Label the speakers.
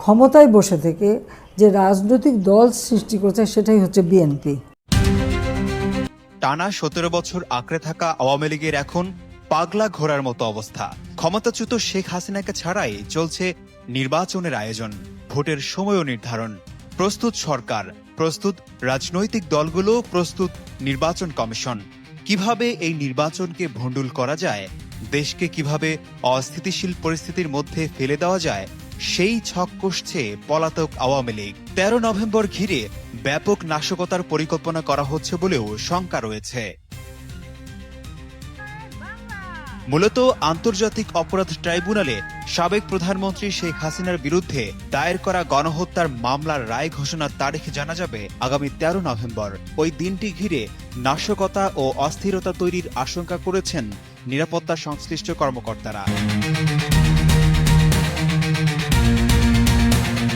Speaker 1: ক্ষমতায় বসে থেকে যে রাজনৈতিক দল সৃষ্টি করেছে সেটাই হচ্ছে বিএনপি।
Speaker 2: টানা ১৭ বছর আঁকড়ে থাকা আওয়ামী লীগের এখন পাগলা ঘোড়ার মতো অবস্থা। ক্ষমতাচ্যুত শেখ হাসিনাকে ছাড়াই চলছে নির্বাচনের আয়োজন, ভোটের সময়ও নির্ধারণ। প্রস্তুত সরকার, প্রস্তুত রাজনৈতিক দলগুলো, প্রস্তুত নির্বাচন কমিশন। কিভাবে এই নির্বাচনকে ভণ্ডুল করা যায়, দেশকে কিভাবে অস্থিতিশীল পরিস্থিতির মধ্যে ফেলে দেওয়া যায়, সেই ছক কষছে পলাতক আওয়ামী লীগ। ১৩ নভেম্বর ঘিরে ব্যাপক নাশকতার পরিকল্পনা করা হচ্ছে বলেও শঙ্কা রয়েছে। মূলত আন্তর্জাতিক অপরাধ ট্রাইব্যুনালে সাবেক প্রধানমন্ত্রী শেখ হাসিনার বিরুদ্ধে দায়ের করা গণহত্যার মামলার রায় ঘোষণার তারিখ জানা যাবে আগামী ১৩ নভেম্বর। ওই দিনটি ঘিরে নাশকতা ও অস্থিরতা তৈরির আশঙ্কা করেছেন নিরাপত্তা সংশ্লিষ্ট কর্মকর্তারা।